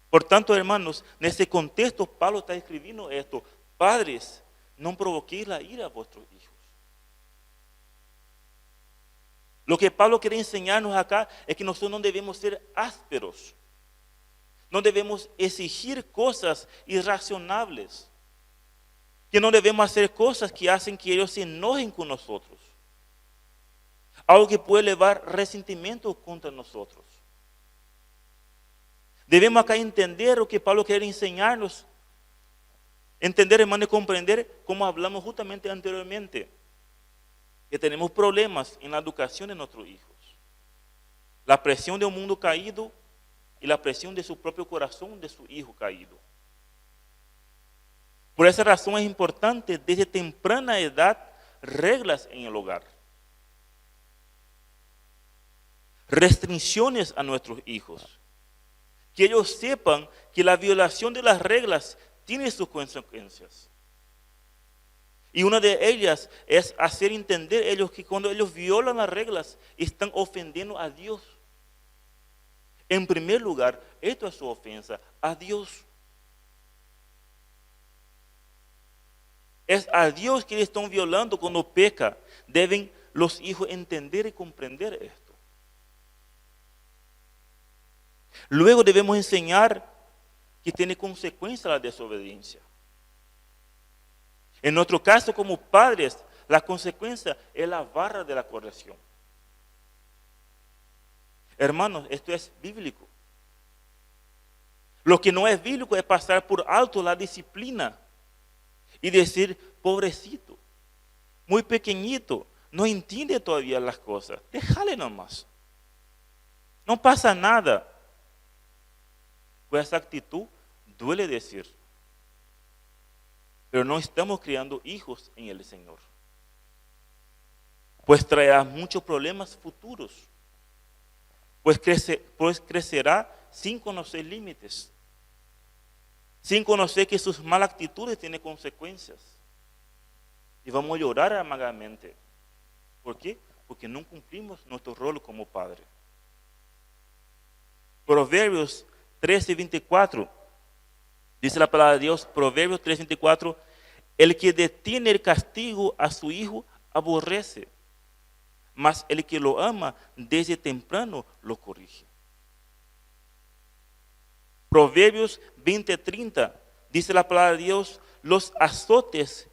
Por tanto, hermanos, en este contexto Pablo está escribiendo esto. Padres, no provoquéis la ira a vuestros hijos. Lo que Pablo quiere enseñarnos acá es que nosotros no debemos ser ásperos. No debemos exigir cosas irracionables. Que no debemos hacer cosas que hacen que ellos se enojen con nosotros. Algo que puede llevar resentimiento contra nosotros. Debemos acá entender lo que Pablo quiere enseñarnos. Entender, hermano, y comprender como hablamos justamente anteriormente. Que tenemos problemas en la educación de nuestros hijos. La presión de un mundo caído y la presión de su propio corazón de su hijo caído. Por esa razón es importante desde temprana edad reglas en el hogar. Restricciones a nuestros hijos. Que ellos sepan que la violación de las reglas tiene sus consecuencias. Y una de ellas es hacer entender ellos que cuando ellos violan las reglas están ofendiendo a Dios. En primer lugar, esto es su ofensa a Dios. Es a Dios que están violando cuando peca. Deben los hijos entender y comprender esto. Luego debemos enseñar que tiene consecuencia la desobediencia. En nuestro caso, como padres, la consecuencia es la vara de la corrección. Hermanos, esto es bíblico. Lo que no es bíblico es pasar por alto la disciplina y decir, pobrecito, muy pequeñito, no entiende todavía las cosas. Déjale nomás. No pasa nada. Pues esa actitud duele decir. Pero no estamos criando hijos en el Señor. Pues traerá muchos problemas futuros. Pues crecerá sin conocer límites. Sin conocer que sus malas actitudes tienen consecuencias. Y vamos a llorar amargamente. ¿Por qué? Porque no cumplimos nuestro rol como padre. Proverbios 13:24. Dice la palabra de Dios, Proverbios 3:24, el que detiene el castigo a su hijo aborrece, mas el que lo ama desde temprano lo corrige. Proverbios 20:30, dice la palabra de Dios, los azotes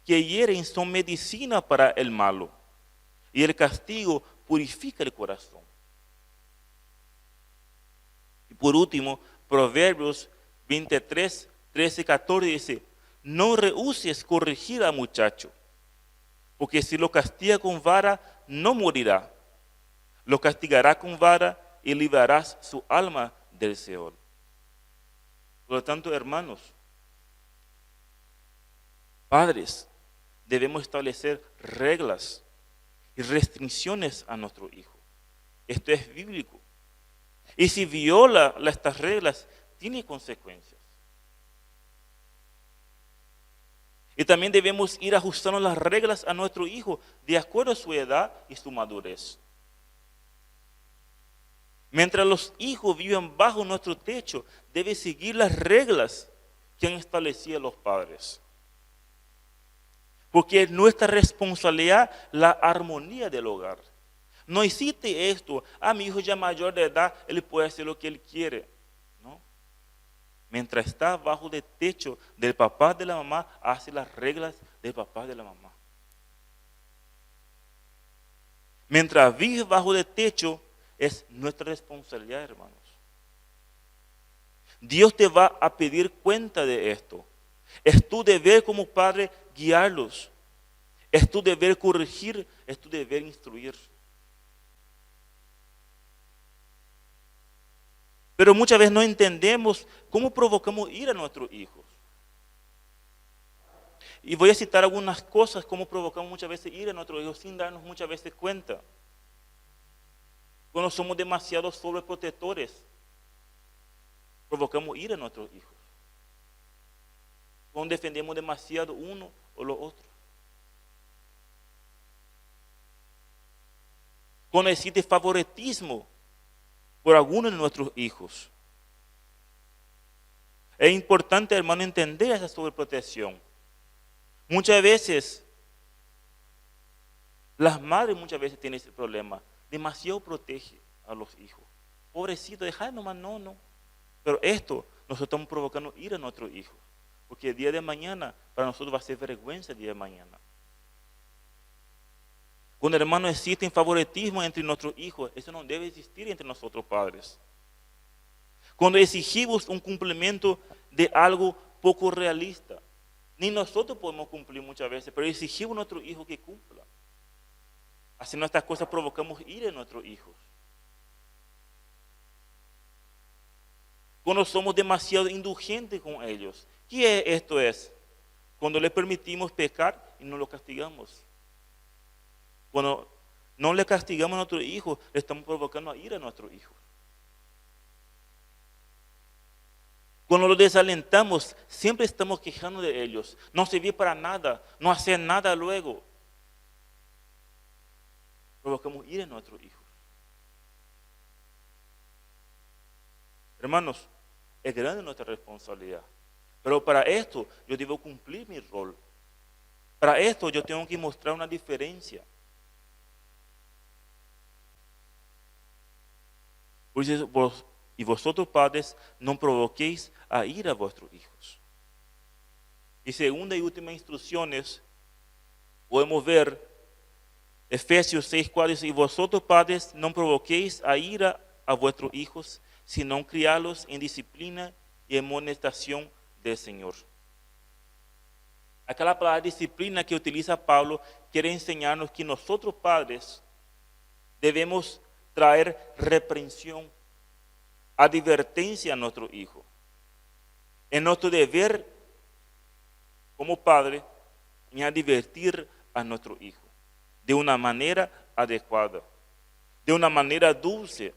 que hieren son medicina para el malo, y el castigo purifica el corazón. Y por último, Proverbios 23, 13, 14 dice, no rehuses corregir al muchacho, porque si lo castiga con vara, no morirá. Lo castigará con vara y librarás su alma del Seol. Por lo tanto, hermanos, padres, debemos establecer reglas y restricciones a nuestro hijo. Esto es bíblico. Y si viola estas reglas, tiene consecuencias. Y también debemos ir ajustando las reglas a nuestro hijo de acuerdo a su edad y su madurez. Mientras los hijos viven bajo nuestro techo, deben seguir las reglas que han establecido los padres. Porque es nuestra responsabilidad la armonía del hogar. No hiciste esto, mi hijo ya mayor de edad, él puede hacer lo que él quiere. No. Mientras está bajo el techo del papá de la mamá, hace las reglas del papá de la mamá. Mientras vive bajo el techo, es nuestra responsabilidad, hermanos. Dios te va a pedir cuenta de esto. Es tu deber como padre guiarlos. Es tu deber corregir, es tu deber instruir. Pero muchas veces no entendemos cómo provocamos ira a nuestros hijos. Y voy a citar algunas cosas, cómo provocamos muchas veces ira a nuestros hijos sin darnos muchas veces cuenta. Cuando somos demasiado sobreprotectores, provocamos ira a nuestros hijos. Cuando defendemos demasiado uno o lo otro. Cuando existe favoritismo por algunos de nuestros hijos. Es importante, hermano, entender esa sobreprotección. Muchas veces, las madres muchas veces tienen ese problema. Demasiado protege a los hijos. Pobrecito, dejar nomás, no. Pero esto, nosotros estamos provocando ira a nuestros hijos. Porque el día de mañana para nosotros va a ser vergüenza el día de mañana. Cuando, hermano, existe favoritismo entre nuestros hijos, eso no debe existir entre nosotros padres. Cuando exigimos un cumplimiento de algo poco realista, ni nosotros podemos cumplir muchas veces, pero exigimos a nuestro hijo que cumpla. Haciendo estas cosas provocamos ira en nuestros hijos. Cuando somos demasiado indulgentes con ellos. ¿Qué esto es? Cuando le permitimos pecar y no lo castigamos. Cuando no le castigamos a nuestro hijo, le estamos provocando a ira a nuestro hijo. Cuando lo desalentamos, siempre estamos quejando de ellos. No sirve para nada, no hacen nada luego. Provocamos ira a nuestros hijos. Hermanos, es grande nuestra responsabilidad. Pero para esto yo debo cumplir mi rol. Para esto yo tengo que mostrar una diferencia. Y vosotros padres no provoquéis a ira a vuestros hijos. Y segunda y última instrucciones podemos ver Efesios 6:4 dice: y vosotros padres no provoquéis a ira a vuestros hijos, sino criarlos en disciplina y amonestación del Señor. Acá la palabra disciplina que utiliza Pablo quiere enseñarnos que nosotros padres debemos traer reprensión, advertencia a nuestro hijo. Es nuestro deber como padre en advertir a nuestro hijo de una manera adecuada, de una manera dulce,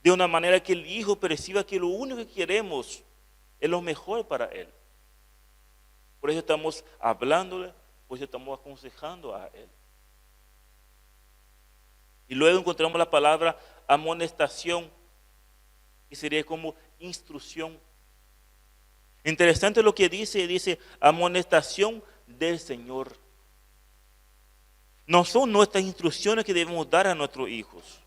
de una manera que el hijo perciba que lo único que queremos es lo mejor para él. Por eso estamos hablándole, por eso estamos aconsejando a él. Y luego encontramos la palabra amonestación, que sería como instrucción. Interesante lo que dice amonestación del Señor. No son nuestras instrucciones que debemos dar a nuestros hijos,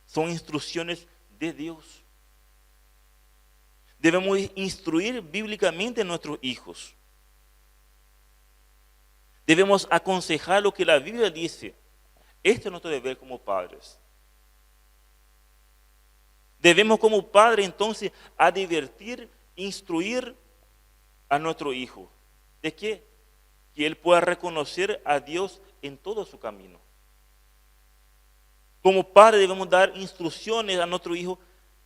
son instrucciones de Dios. Debemos instruir bíblicamente a nuestros hijos. Debemos aconsejar lo que la Biblia dice. Este es nuestro deber como padres. Debemos como padres entonces advertir, instruir a nuestro hijo. ¿De qué? Que él pueda reconocer a Dios en todo su camino. Como padres debemos dar instrucciones a nuestro hijo,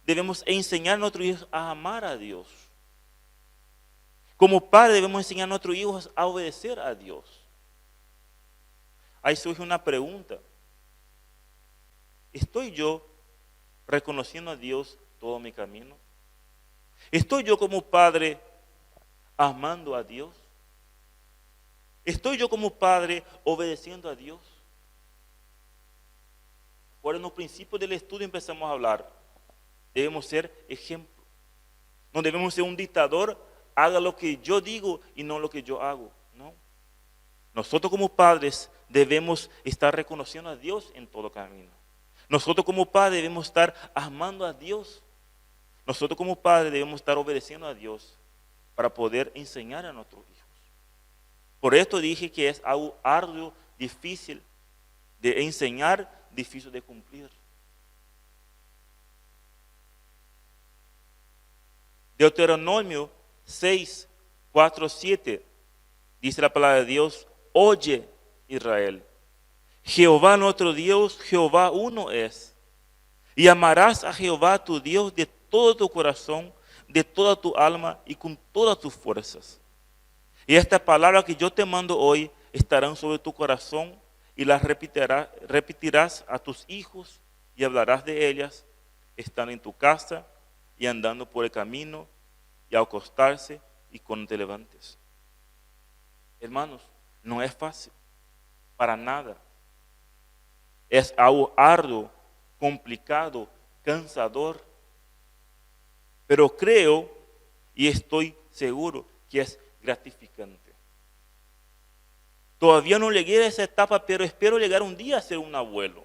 debemos enseñar a nuestros hijos a amar a Dios. Como padres debemos enseñar a nuestros hijos a obedecer a Dios. Ahí surge una pregunta. ¿Estoy yo reconociendo a Dios todo mi camino? ¿Estoy yo como padre amando a Dios? ¿Estoy yo como padre obedeciendo a Dios? Por en los principios del estudio empezamos a hablar. Debemos ser ejemplo. No debemos ser un dictador, haga lo que yo digo y no lo que yo hago. No. Nosotros como padres debemos estar reconociendo a Dios en todo camino. Nosotros como padres debemos estar amando a Dios. Nosotros como padres debemos estar obedeciendo a Dios para poder enseñar a nuestros hijos. Por esto dije que es algo arduo, difícil de enseñar, difícil de cumplir. Deuteronomio 6, 4, 7 dice la palabra de Dios: oye Israel, Jehová nuestro Dios, Jehová uno es. Y amarás a Jehová tu Dios de todo tu corazón, de toda tu alma y con todas tus fuerzas. Y esta palabra que yo te mando hoy estarán sobre tu corazón y las repetirás a tus hijos y hablarás de ellas, estando en tu casa y andando por el camino y al acostarse y cuando te levantes. Hermanos, no es fácil, para nada. Es algo arduo, complicado, cansador. Pero creo y estoy seguro que es gratificante. Todavía no llegué a esa etapa, pero espero llegar un día a ser un abuelo.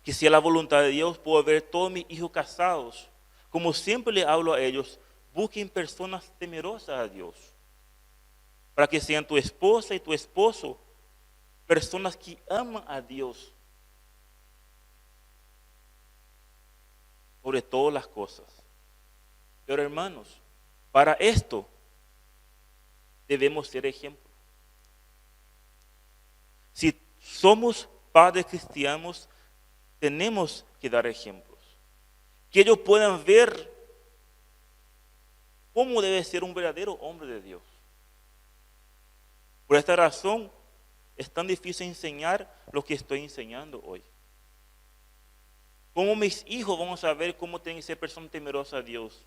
Que sea la voluntad de Dios, puedo ver todos mis hijos casados, Como siempre le hablo a ellos, busquen personas temerosas a Dios, para que sean tu esposa y tu esposo, personas que aman a Dios sobre todas las cosas. Pero hermanos, para esto debemos ser ejemplo. Si somos padres cristianos, tenemos que dar ejemplos. Que ellos puedan ver cómo debe ser un verdadero hombre de Dios. Por esta razón es tan difícil enseñar lo que estoy enseñando hoy. ¿Cómo mis hijos van a saber cómo tienen que ser personas temerosas a Dios?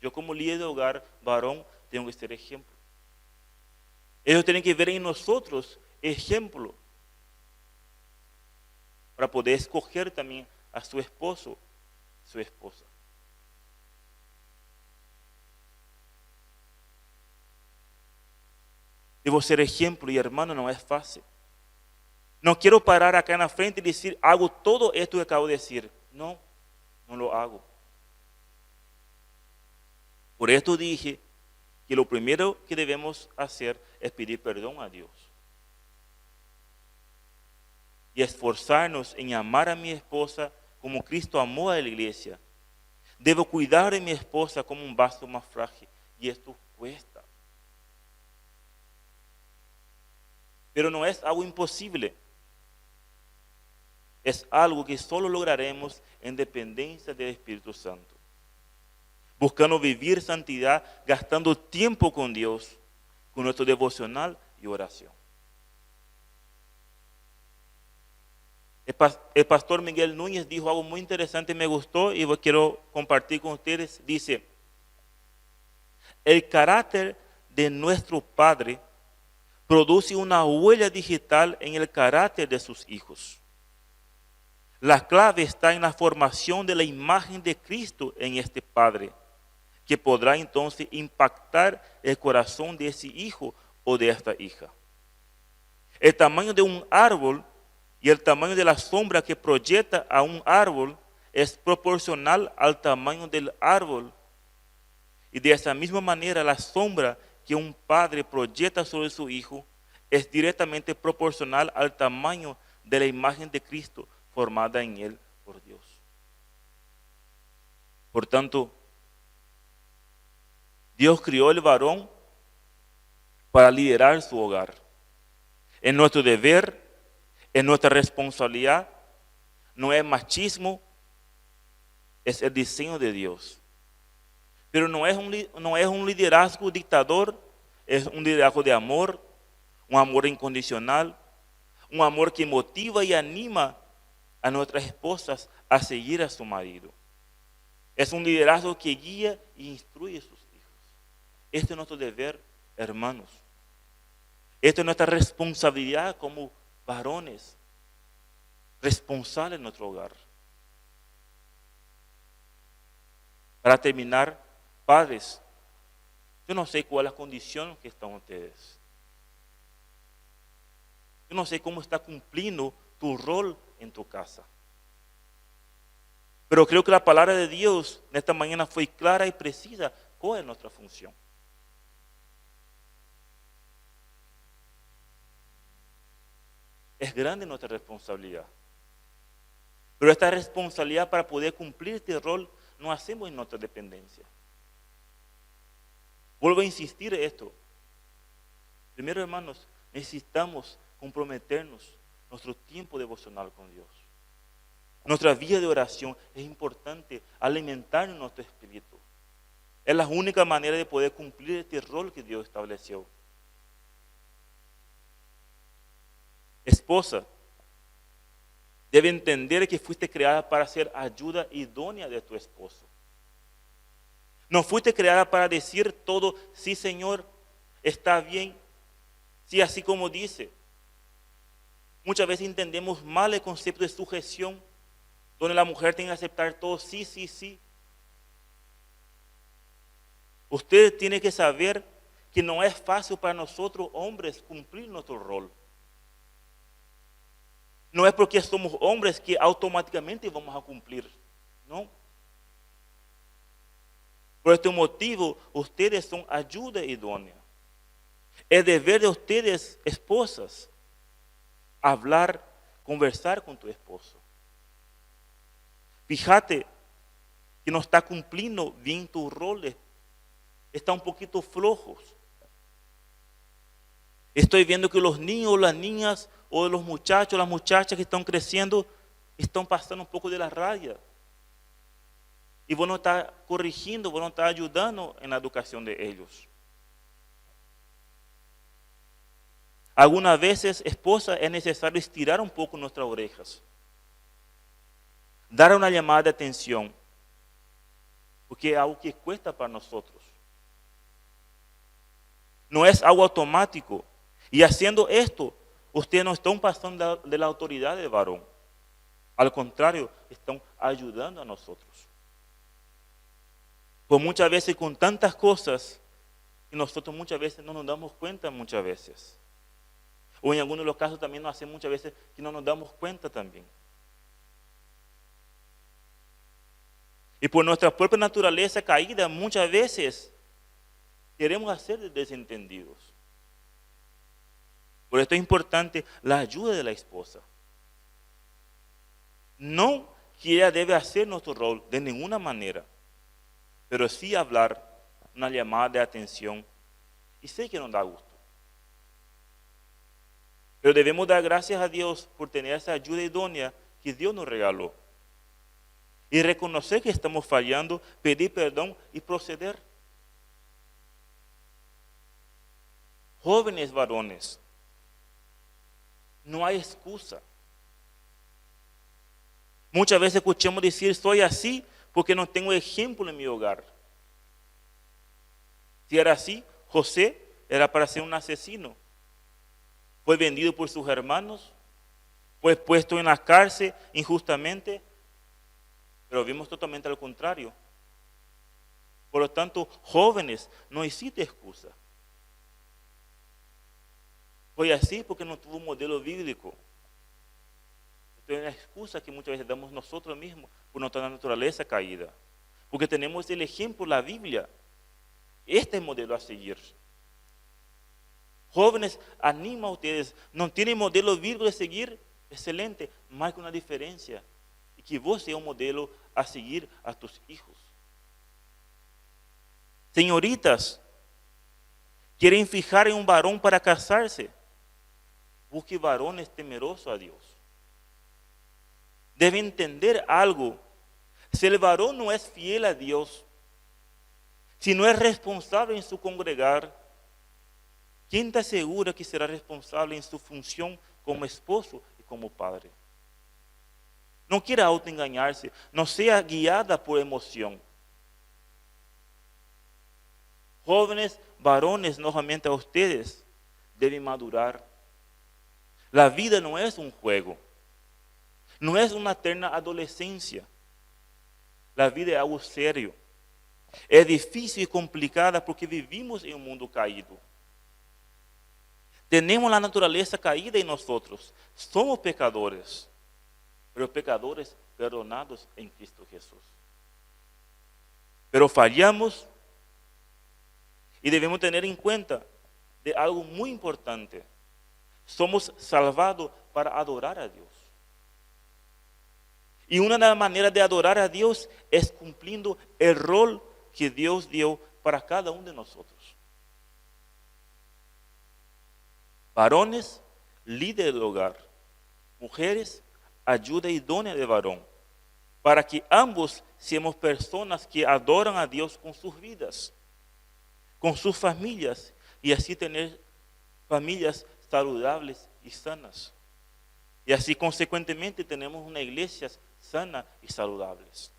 Yo como líder de hogar, varón, tengo que ser ejemplo. Ellos tienen que ver en nosotros ejemplo para poder escoger también a su esposo, su esposa. Debo ser ejemplo y hermano, no es fácil. No quiero parar acá en la frente y decir, hago todo esto que acabo de decir. No, no lo hago. Por esto dije que lo primero que debemos hacer es pedir perdón a Dios. Y esforzarnos en amar a mi esposa como Cristo amó a la iglesia. Debo cuidar de mi esposa como un vaso más frágil. Y esto cuesta. Pero no es algo imposible. Es algo que solo lograremos en dependencia del Espíritu Santo. Buscando vivir santidad, gastando tiempo con Dios, con nuestro devocional y oración. El pastor Miguel Núñez dijo algo muy interesante, me gustó y quiero compartir con ustedes. Dice, el carácter de nuestro Padre produce una huella digital en el carácter de sus hijos. La clave está en la formación de la imagen de Cristo en este Padre, que podrá entonces impactar el corazón de ese hijo o de esta hija. El tamaño de un árbol y el tamaño de la sombra que proyecta a un árbol es proporcional al tamaño del árbol. Y de esa misma manera la sombra que un padre proyecta sobre su hijo es directamente proporcional al tamaño de la imagen de Cristo formada en él por Dios. Por tanto, Dios crió el varón para liderar su hogar. Es nuestro deber, es nuestra responsabilidad, no es machismo, es el diseño de Dios. Pero no es un liderazgo dictador, es un liderazgo de amor, un amor incondicional, un amor que motiva y anima a nuestras esposas a seguir a su marido. Es un liderazgo que guía e instruye a sus hijos. Este es nuestro deber, hermanos. Esta es nuestra responsabilidad como varones, responsables en nuestro hogar. Para terminar, padres, yo no sé cuál es la condición que están ustedes. Yo no sé cómo está cumpliendo tu rol en tu casa. Pero creo que la palabra de Dios en esta mañana fue clara y precisa. ¿Cuál es nuestra función? Es grande nuestra responsabilidad. Pero esta responsabilidad para poder cumplir este rol no hacemos en nuestra dependencia. Vuelvo a insistir en esto. Primero, hermanos, necesitamos comprometernos nuestro tiempo devocional con Dios. Nuestra vida de oración es importante alimentar nuestro espíritu. Es la única manera de poder cumplir este rol que Dios estableció. Esposa, debe entender que fuiste creada para ser ayuda idónea de tu esposo. No fuiste creada para decir todo, sí Señor, está bien, sí así como dice. Muchas veces entendemos mal el concepto de sujeción, donde la mujer tiene que aceptar todo, sí, sí, sí. Usted tiene que saber que no es fácil para nosotros hombres cumplir nuestro rol. No es porque somos hombres que automáticamente vamos a cumplir, no. Por este motivo, ustedes son ayuda idónea. Es deber de ustedes, esposas, hablar, conversar con tu esposo. Fíjate que no está cumpliendo bien tus roles. Está un poquito flojos. Estoy viendo que los niños, las niñas, o los muchachos, las muchachas que están creciendo, están pasando un poco de la raya. Y vos no estás corrigiendo, vos no estás ayudando en la educación de ellos. Algunas veces, esposa, es necesario estirar un poco nuestras orejas. Dar una llamada de atención. Porque es algo que cuesta para nosotros. No es algo automático. Y haciendo esto, ustedes no están pasando de la autoridad del varón. Al contrario, están ayudando a nosotros. Pues muchas veces con tantas cosas, y nosotros muchas veces no nos damos cuenta muchas veces. O en algunos de los casos también nos hacen muchas veces que no nos damos cuenta también. Y por nuestra propia naturaleza caída, muchas veces queremos hacer desentendidos. Por esto es importante la ayuda de la esposa. No que ella debe hacer nuestro rol de ninguna manera, pero sí hablar, una llamada de atención. Y sé que nos da gusto. Pero debemos dar gracias a Dios por tener esa ayuda idónea que Dios nos regaló. Y reconocer que estamos fallando, pedir perdón y proceder. Jóvenes varones, no hay excusa. Muchas veces escuchamos decir, soy así porque no tengo ejemplo en mi hogar. Si era así, José era para ser un asesino. Fue vendido por sus hermanos, fue puesto en la cárcel injustamente, pero vimos totalmente al contrario. Por lo tanto, jóvenes, no existe excusa. Fue así porque no tuvo un modelo bíblico. Esto es una excusa que muchas veces damos nosotros mismos por nuestra naturaleza caída. Porque tenemos el ejemplo, la Biblia. Este es el modelo a seguir. Jóvenes, animo a ustedes. No tienen modelo bíblico de seguir, excelente. Marca una diferencia. Y que vos seas un modelo a seguir a tus hijos. Señoritas, quieren fijar en un varón para casarse. Busque varones temerosos a Dios. Debe entender algo. Si el varón no es fiel a Dios, si no es responsable en su congregar, ¿quién te asegura que será responsable en su función como esposo y como padre? No quiera autoengañarse, no sea guiada por emoción. Jóvenes, varones, nuevamente a ustedes, deben madurar. La vida no es un juego, no es una eterna adolescencia. La vida es algo serio. Es difícil y complicada porque vivimos en un mundo caído. Tenemos la naturaleza caída en nosotros. Somos pecadores, pero pecadores perdonados en Cristo Jesús. Pero fallamos y debemos tener en cuenta de algo muy importante. Somos salvados para adorar a Dios. Y una de las maneras de adorar a Dios es cumpliendo el rol que Dios dio para cada uno de nosotros. Varones, líder del hogar. Mujeres, ayuda idónea de varón. Para que ambos seamos personas que adoran a Dios con sus vidas, con sus familias, y así tener familias saludables y sanas. Y así consecuentemente tenemos una iglesia sana y saludables.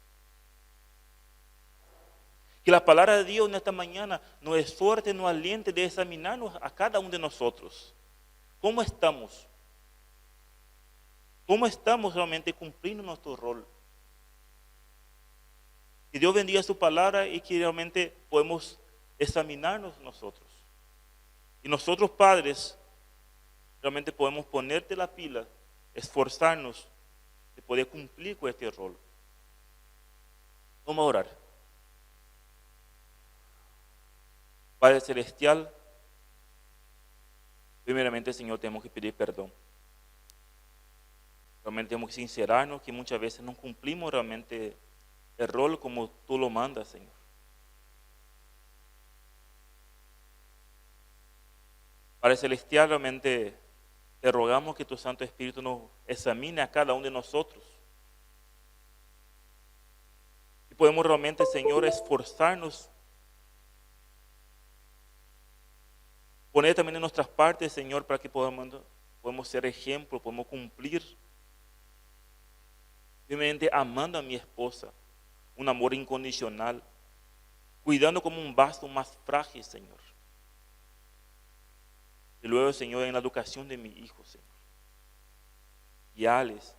Que la palabra de Dios en esta mañana nos exhorte, nos aliente de examinarnos a cada uno de nosotros. ¿Cómo estamos? ¿Cómo estamos realmente cumpliendo nuestro rol? Que Dios bendiga su palabra y que realmente podemos examinarnos nosotros. Y nosotros padres realmente podemos ponerte la pila, esforzarnos de poder cumplir con este rol. Vamos a orar. Padre Celestial, primeramente, Señor, tenemos que pedir perdón. Realmente tenemos que sincerarnos que muchas veces no cumplimos realmente el rol como tú lo mandas, Señor. Padre Celestial, realmente te rogamos que tu Santo Espíritu nos examine a cada uno de nosotros. Y podemos realmente, Señor, esforzarnos, poner también en nuestras partes, Señor, para que podamos ser ejemplo, podamos cumplir. Primeramente, amando a mi esposa, un amor incondicional, cuidando como un vaso más frágil, Señor. Y luego, Señor, en la educación de mi hijo, Señor. Guiarles,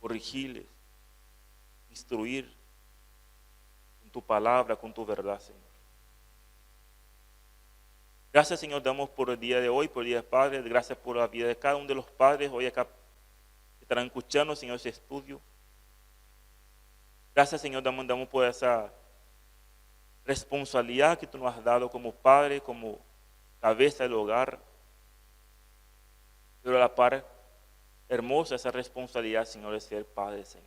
corregirles, instruir con tu palabra, con tu verdad, Señor. Gracias, Señor, damos por el día de hoy, por el día de Padres. Gracias por la vida de cada uno de los padres hoy acá que estarán escuchando, Señor, ese estudio. Gracias, Señor, damos por esa responsabilidad que tú nos has dado como padre, como cabeza del hogar. Pero a la par, hermosa esa responsabilidad, Señor, de ser padre, Señor.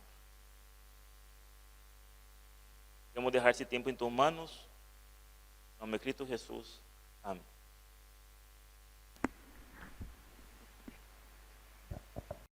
Queremos dejar ese tiempo en tus manos. En nombre de Cristo Jesús. Amén.